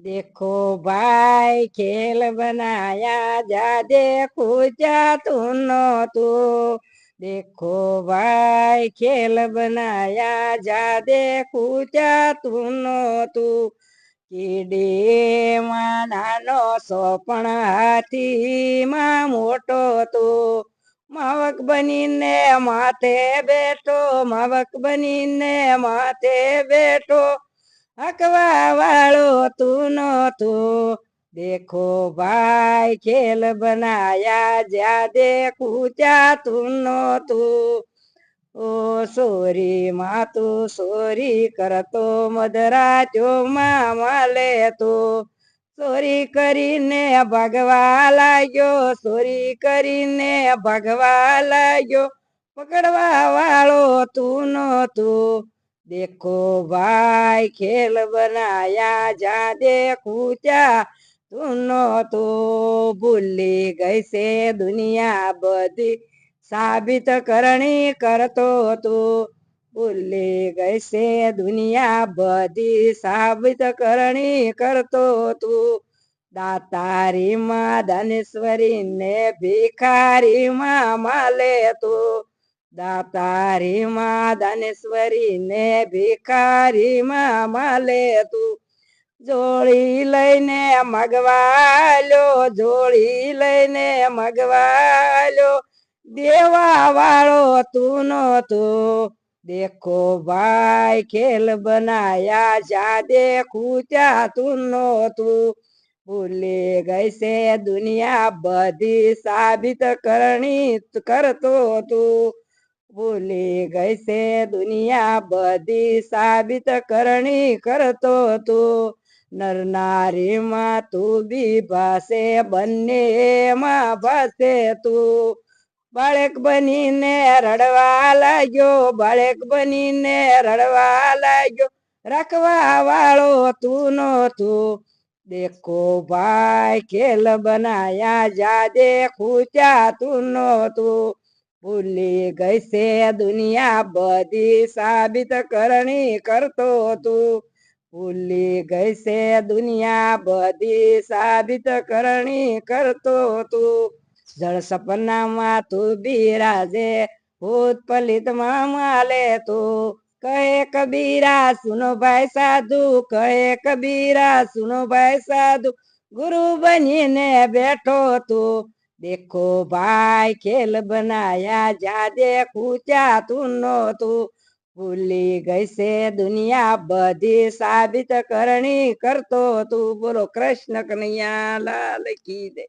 देखो भाई खेल बनाया जा देखो जा तूनो तू। देखो भाई खेल बनाया जा देखो जा तूनो तू। કીડી માં નાનો સોપણ હાથી માં મોટો તો માવક બનીને માથે બેઠો માવક બનીને માથે બેઠો હકવા વાળો તું નો તું। देखो भाई खेल बनाया जा देखूं जा तू नो तू। ओ सोरी माँ तू सोरी करतो मदरा जो मामा ले तो सोरी કરીને ભગવા લાગ્યો સોરી કરીને ભગવા લાગ્યો પકડવા વાળો તું નો તું। देखो भाई खेल बनाया जा देखूं जा तू नो तू। भूली गई से दुनिया बधी साबित करणी करतो तू। भूली गई से दुनिया बधी साबित करणी करतो तू। दातारी माँ धनेश्वरी ने भिखारी माँ माले तू। दातारी माँ धनेश्वरी ने भिखारी माँ माले तू। જોડી લઈને મગવાલ્યો જોડી લઈને મગવાલ્યો દેવા વાળો તું નો તું। देखो भाई खेल बनाया जा देखूं जा तू नो तू। भूली गई से दुनिया बधी साबित करणी करतो तू। भूली गई से दुनिया बधी साबित करणी करतो तू। नर नारी माँ तू भी भासे बन्ने माँ भासे तू। બાળક બનીને રડવા લાગ્યો બાળક બનીને રડવા લાગ્યો રાખવા વાળો તું નો તું। देखो भाई खेल बनाया जा देखूं जा तू नो तू। भूली गई से दुनिया बधी साबित करणी करतो तू। भूली गई से दुनिया बधी साबित करणी करतो तू। जड़ सपना माँ तू बिराजे भूत पलित माँ माले तू। कहे कबीरा सुनो भाई साधु कहे कबीरा सुनो भाई साधु गुरु बनीने बैठो तू। देखो भाई खेल बनाया जा देखूं जा तू नो तू। भूली गई से दुनिया बधी साबित करणी करतो तू। बोलो कृष्ण कन्हैया लाल की जय।